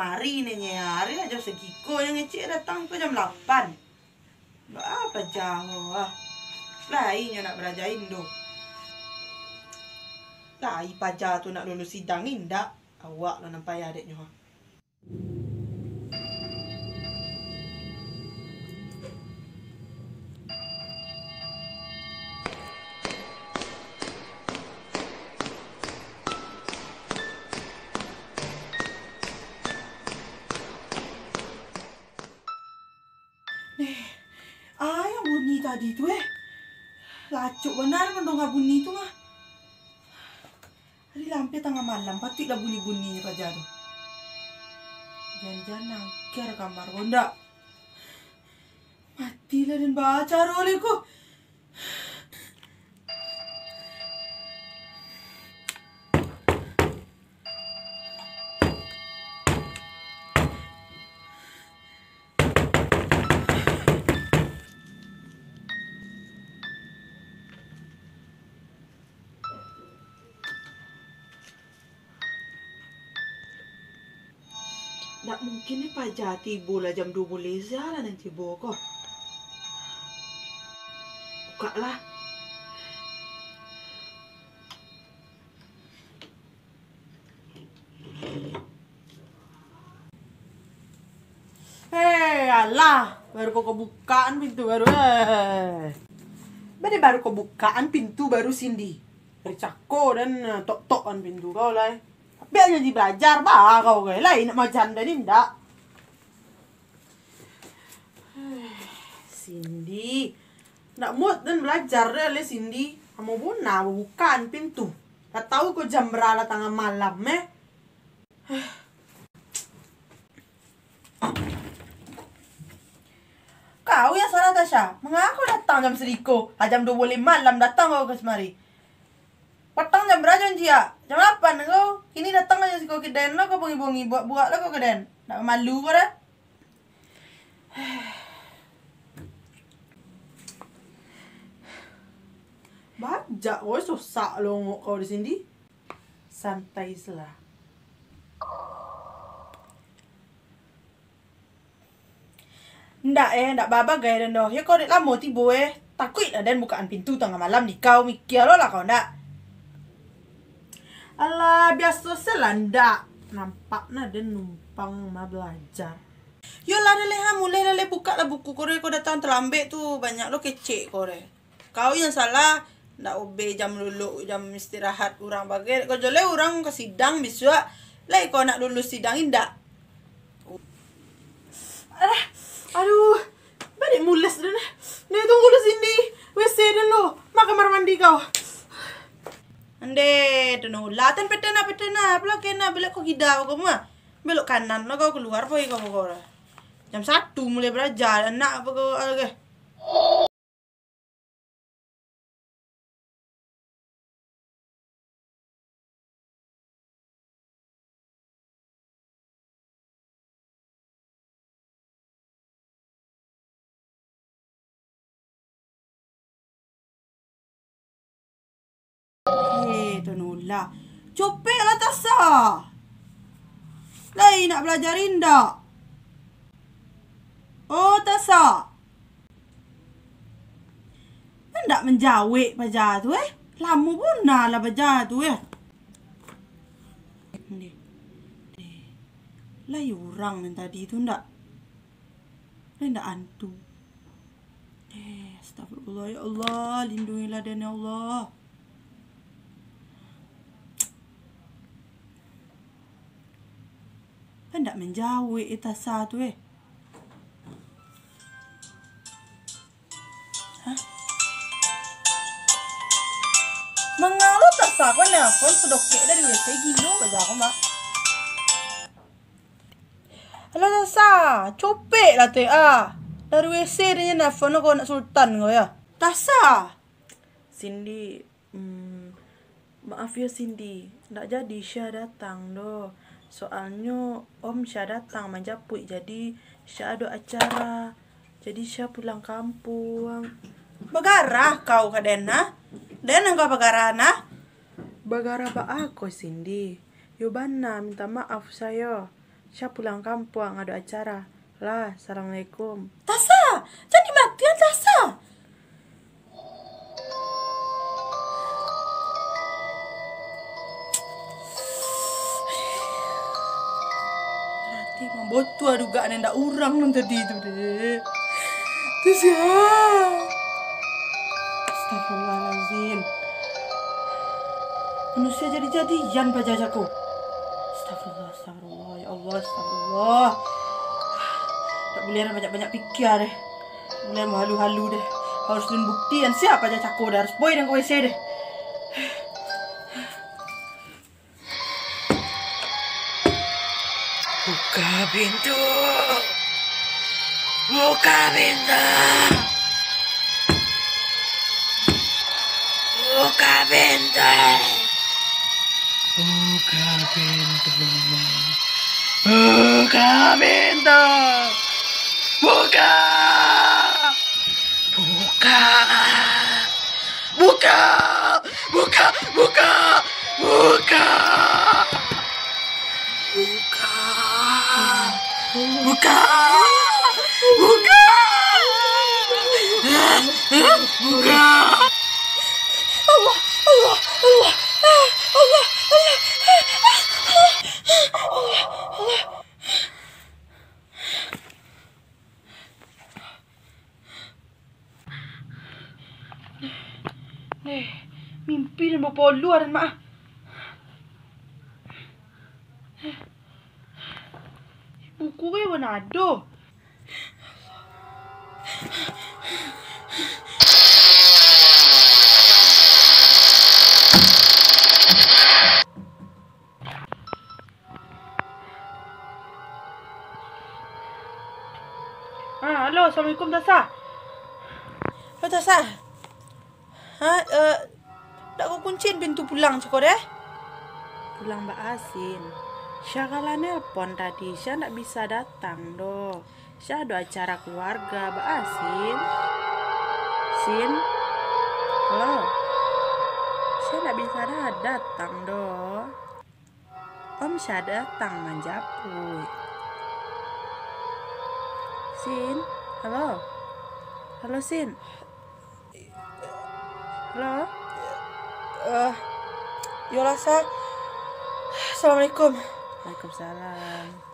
mari nih hari aja segiko yang ngecek datang ke jam 8. Apa jauh ah. Lainnya nak belajarin dong. Lah, pajar tu nak lulus sidang ni ndak. Awak lah nampak adiknya. Yang bunyi tadi tu lacuk benar mendongak bunyi tu mah. Hari lampu tengah malam patutlah bunyi-bunyinya pajar tu. Jangan-jangan nangker kamar kau ndak. Matilah dan baca olehku. Tak mungkin ni pajar tiba lah jam 12 lah nanti tiba kok. Buka lah. Alah, baru kau bukaan pintu baru. Baru kau bukaan pintu baru Cindy. Bercako dan tok-tokan pintu kau lah. Biar jadi belajar bah kau ke lain nak macam tadi ndak. Cindy nak mood dan belajar dah le Cindy. Kamu buna bukan pintu. Tak tahu kau jam berapa tengah malam Kau yang salah Tasha. Mengapa kau datang jam sediko? Jam 12 malam datang kau ke semari. Petang jam berapa dia? Jam 8 kau. Ini datang aja si kau ke den lo, kau bongi-bongi buat lo kau ke den. Tak malu kau dah. Bajak kau susah lo kau di sini. Santai salah. Ndak baba gaya dan doh. Ya kau dek lama tiba takut lah dan bukaan pintu tengah malam ni kau mikir lo lah kau ndak. Alah, biasa selanda. Nampaknya dia numpang mah belajar. Yolah, mulai buka lah buku kore. Kau datang terlambat tu. Banyak lo kecek kore. Kau yang salah. Ndak obey jam lulu, jam istirahat orang bagai. Kau jole orang ke sidang besok. Lah, kau nak lulus sidang indak. Aduh. Balik mules dah nih. Nih, tunggu di sini. WC dah lo. Mak kamar mandi kau. Ande, tuno latan petana pula kena belok kau kidau kau mah. Belok kanan lah kau keluar poi kau kau. Jam 1 mulai belajar anak apa kau lagi. Lah, copek lah Tasa. Lain nak belajarin tak? Oh Tasa. Hendak menjawik pajar tu Lama pun lah pajar tu Lah orang yang tadi tu ndak. Ndak hantu. Astagfirullah ya Allah, lindungilah dan ya Allah. Hendak menjawik Tasa tu Mengalu Tasa kau nelfon sedokek dari WC gilo baca aku mak. Halo Tasa, copek lah tu dari WC dia nelfon kau nak sultan kau ya. Tasa. Cindy, maaf ya Cindy, ndak jadi Syah datang doh. Soalnya Om Syah datang menjaput, jadi Syah ada acara. Jadi Syah pulang kampung. Bagarah kau ke Dena? Dena kau bagarah Bagarah ba aku Cindy. Yo bana minta maaf saya. Syah pulang kampung ada acara. Lah, assalamualaikum. Tasa, jangan dimatikan Tasa. Berarti mah botu dugaan ndak urang nang tadi itu deh. Terus ya. Astagfirullahaladzim. Manusia jadi-jadian pajajaku. Astagfirullah, ya Allah, astagfirullah. Tak boleh banyak-banyak pikir deh. Boleh halu-halu deh. Harus dun buktian siapa jajaku dah. Harus boy dan ke WC deh. Buka pintu. Buka pintu. Buka pintu. Buka pintu. Buka pintu. Buka. Buka. Buka. Buka. Buka. Buka. Buka. Buka. Buka. Buka. Allah, Allah, Allah, Allah, Allah. Mimpi dan bawa luar dan maaf. Buku gue Manado. Halo, assalamualaikum Tasa. Halo Tasa. Tak kau kunciin pintu pulang cakap deh. Pulang Mbak Asin. Syah kalah nelpon tadi. Syah ndak bisa datang doh. Syah ada acara keluarga Mbak Asin. Sin. Halo. Syah ndak bisa datang doh. Om Syah datang manjapui. Sin. Halo. Halo Sin. Halo. Yola Sa. Assalamualaikum. Waalaikumsalam.